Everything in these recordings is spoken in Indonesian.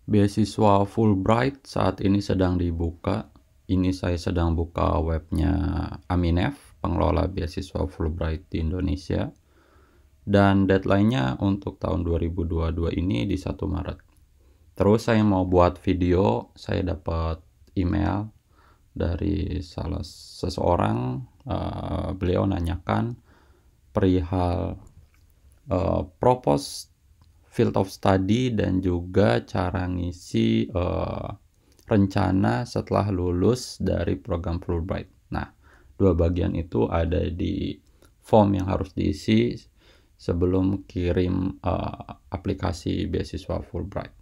Beasiswa Fulbright saat ini sedang dibuka. Ini saya sedang buka webnya Aminef, pengelola beasiswa Fulbright di Indonesia. Dan deadline-nya untuk tahun 2022 ini di 1 Maret. Terus saya mau buat video, saya dapat email dari salah seseorang, beliau nanyakan perihal propose field of study dan juga cara ngisi rencana setelah lulus dari program Fulbright. Nah, dua bagian itu ada di form yang harus diisi sebelum kirim aplikasi beasiswa Fulbright.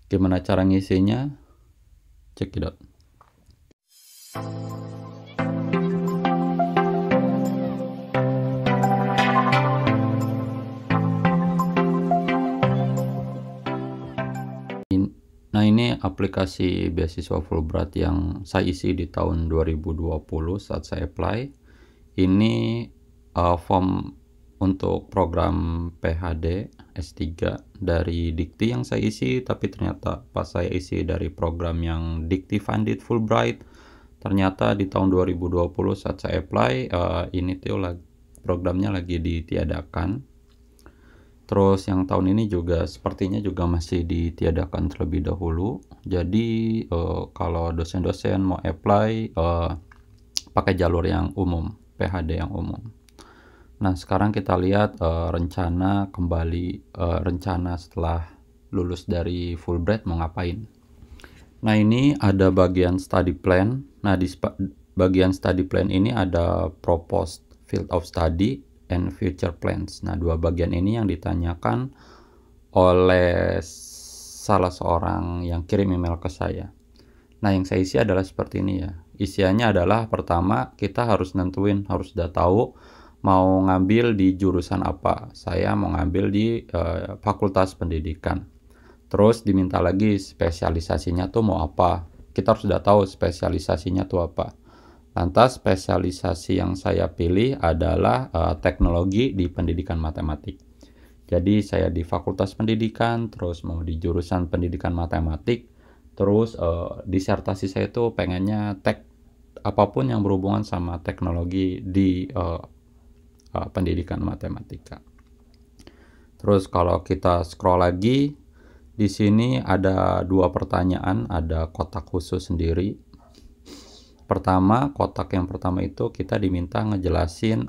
Gimana cara ngisinya? Check it out. Nah, ini aplikasi beasiswa Fulbright yang saya isi di tahun 2020 saat saya apply. Ini form untuk program PhD S3 dari Dikti yang saya isi, tapi ternyata pas saya isi dari program yang Dikti Funded Fulbright, ternyata di tahun 2020 saat saya apply, ini tuh programnya lagi ditiadakan. Terus yang tahun ini juga sepertinya juga masih ditiadakan terlebih dahulu. Jadi kalau dosen-dosen mau apply pakai jalur yang umum, PhD yang umum. Nah, sekarang kita lihat rencana setelah lulus dari Fulbright mau ngapain. Nah, ini ada bagian study plan. Nah, di bagian study plan ini ada proposed field of study and future plans. Nah, dua bagian ini yang ditanyakan oleh salah seorang yang kirim email ke saya. Nah, yang saya isi adalah seperti ini ya. Isiannya adalah pertama, kita harus nentuin, harus sudah tahu mau ngambil di jurusan apa. Saya mau ngambil di Fakultas Pendidikan. Terus diminta lagi spesialisasinya tuh mau apa. Kita harus sudah tahu spesialisasinya tuh apa. Lantas spesialisasi yang saya pilih adalah teknologi di pendidikan matematik. Jadi saya di Fakultas Pendidikan, terus mau di jurusan pendidikan matematik, terus disertasi saya itu pengennya apapun yang berhubungan sama teknologi di pendidikan matematika. Terus kalau kita scroll lagi, di sini ada dua pertanyaan, ada kotak khusus sendiri. Pertama, kotak yang pertama itu kita diminta ngejelasin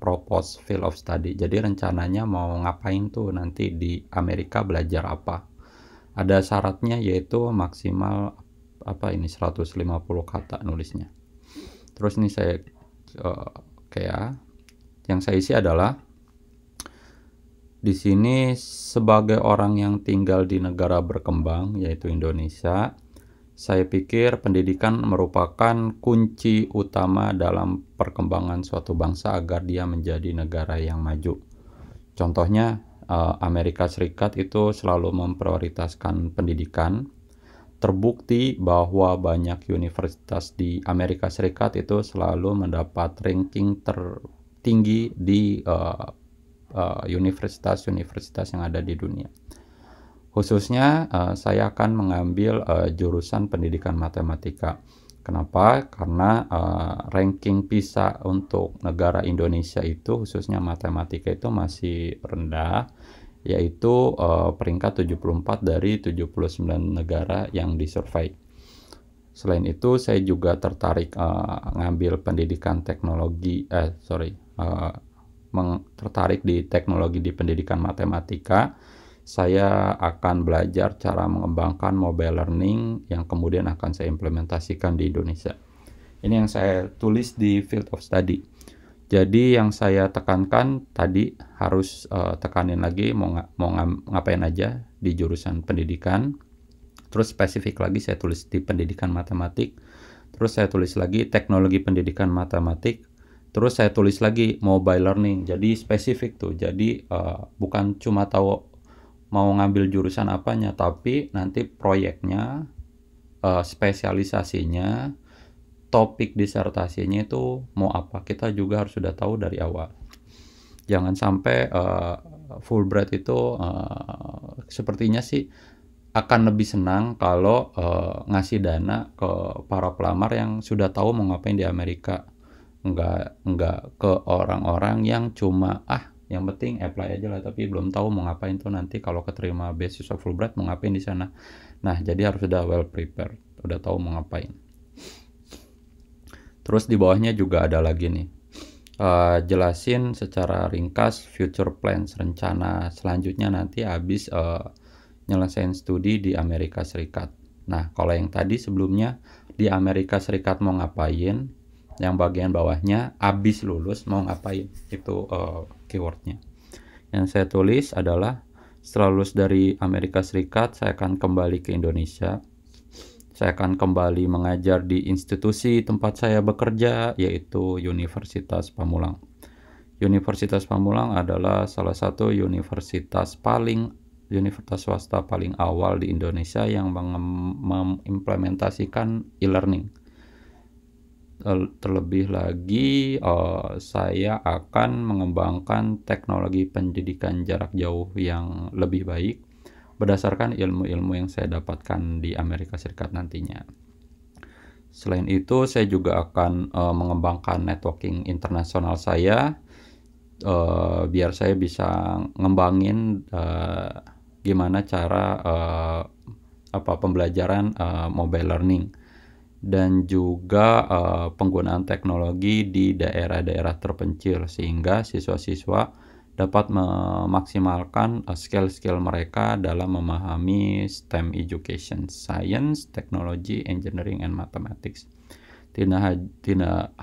propose field of study. Jadi rencananya mau ngapain tuh nanti di Amerika, belajar apa. Ada syaratnya yaitu maksimal 150 kata nulisnya. Terus ini saya yang saya isi adalah di sini sebagai orang yang tinggal di negara berkembang yaitu Indonesia, saya pikir pendidikan merupakan kunci utama dalam perkembangan suatu bangsa agar dia menjadi negara yang maju. Contohnya, Amerika Serikat itu selalu memprioritaskan pendidikan. Terbukti bahwa banyak universitas di Amerika Serikat itu selalu mendapat ranking tertinggi di universitas-universitas yang ada di dunia. Khususnya saya akan mengambil jurusan pendidikan matematika. Kenapa? Karena ranking PISA untuk negara Indonesia itu khususnya matematika itu masih rendah, yaitu peringkat 74 dari 79 negara yang disurvei. Selain itu saya juga tertarik ngambil pendidikan teknologi, tertarik di teknologi di pendidikan matematika. Saya akan belajar cara mengembangkan mobile learning yang kemudian akan saya implementasikan di Indonesia. Ini yang saya tulis di field of study. Jadi yang saya tekankan tadi harus tekanin lagi mau ngapain aja di jurusan pendidikan. Terus spesifik lagi saya tulis di pendidikan matematik. Terus saya tulis lagi teknologi pendidikan matematik. Terus saya tulis lagi mobile learning. Jadi spesifik tuh. Jadi bukan cuma tahu mau ngambil jurusan apanya, tapi nanti proyeknya, spesialisasinya, topik disertasinya itu mau apa. Kita juga harus sudah tahu dari awal. Jangan sampai Fulbright itu sepertinya sih akan lebih senang kalau ngasih dana ke para pelamar yang sudah tahu mau ngapain di Amerika. Nggak ke orang-orang yang cuma yang penting apply aja lah, tapi belum tahu mau ngapain tuh nanti kalau keterima beasiswa Fulbright mau ngapain di sana. Nah, jadi harus sudah well prepared, udah tahu mau ngapain. Terus di bawahnya juga ada lagi nih, jelasin secara ringkas future plans, rencana selanjutnya nanti habis nyelesain studi di Amerika Serikat. Nah, kalau yang tadi sebelumnya di Amerika Serikat mau ngapain, yang bagian bawahnya habis lulus mau ngapain, itu keywordnya. Yang saya tulis adalah setelah lulus dari Amerika Serikat saya akan kembali ke Indonesia. Saya akan kembali mengajar di institusi tempat saya bekerja, yaitu Universitas Pamulang. Universitas Pamulang adalah salah satu universitas swasta paling awal di Indonesia yang mengimplementasikan e-learning. Terlebih lagi, saya akan mengembangkan teknologi pendidikan jarak jauh yang lebih baik berdasarkan ilmu-ilmu yang saya dapatkan di Amerika Serikat nantinya. Selain itu, saya juga akan mengembangkan networking internasional saya, biar saya bisa ngembangin gimana cara pembelajaran mobile learning, dan juga penggunaan teknologi di daerah-daerah terpencil sehingga siswa-siswa dapat memaksimalkan skill-skill mereka dalam memahami STEM education, science, technology, engineering, and mathematics. Tidak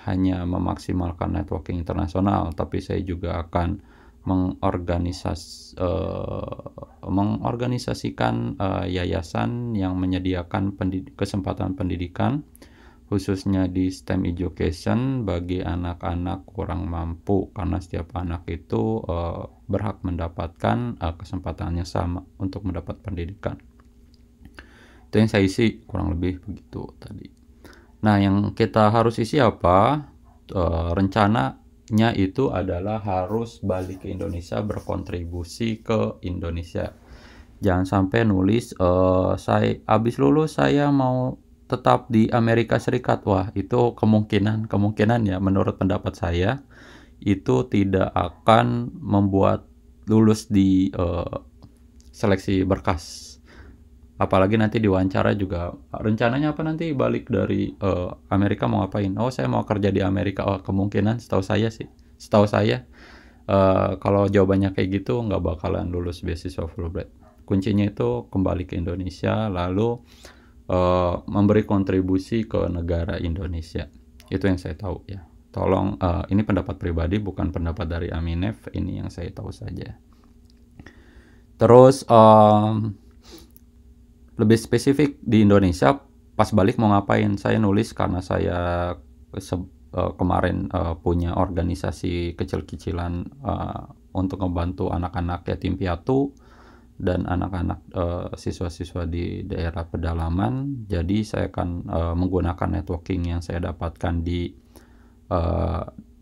hanya memaksimalkan networking internasional, tapi saya juga akan mengorganisasikan yayasan yang menyediakan kesempatan pendidikan khususnya di STEM education bagi anak-anak kurang mampu, karena setiap anak itu berhak mendapatkan kesempatan yang sama untuk mendapat pendidikan. Itu yang saya isi, kurang lebih begitu tadi. Nah, yang kita harus isi apa? Rencananya itu adalah harus balik ke Indonesia, berkontribusi ke Indonesia. Jangan sampai nulis saya habis lulus saya mau tetap di Amerika Serikat. Wah, itu kemungkinan ya, menurut pendapat saya itu tidak akan membuat lulus di seleksi berkas. Apalagi nanti diwawancara juga, rencananya apa nanti balik dari Amerika mau ngapain? Oh, saya mau kerja di Amerika. Oh, kemungkinan setahu saya kalau jawabannya kayak gitu nggak bakalan lulus beasiswa Fulbright. Kuncinya itu kembali ke Indonesia, lalu memberi kontribusi ke negara Indonesia. Itu yang saya tahu ya. Tolong, ini pendapat pribadi, bukan pendapat dari Aminef. Ini yang saya tahu saja. Terus lebih spesifik di Indonesia pas balik mau ngapain, saya nulis karena saya kemarin punya organisasi kecil-kecilan untuk membantu anak-anak yatim piatu dan anak-anak siswa-siswa di daerah pedalaman. Jadi saya akan menggunakan networking yang saya dapatkan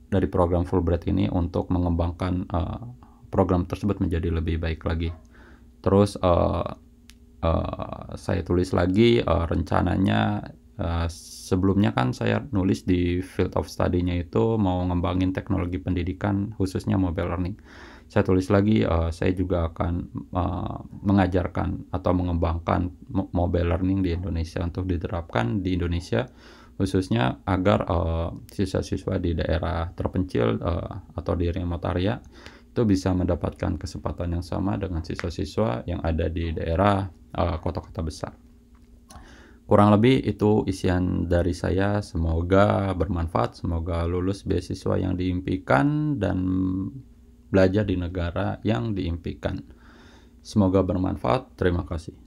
dari program Fulbright ini untuk mengembangkan program tersebut menjadi lebih baik lagi. Terus saya tulis lagi rencananya, sebelumnya kan saya nulis di field of study-nya itu mau ngembangin teknologi pendidikan khususnya mobile learning. Saya tulis lagi saya juga akan mengajarkan atau mengembangkan mobile learning di Indonesia untuk diterapkan di Indonesia, khususnya agar siswa-siswa di daerah terpencil atau di remote area itu bisa mendapatkan kesempatan yang sama dengan siswa-siswa yang ada di daerah kota-kota besar. Kurang lebih itu isian dari saya. Semoga bermanfaat, semoga lulus beasiswa yang diimpikan dan belajar di negara yang diimpikan. Semoga bermanfaat. Terima kasih.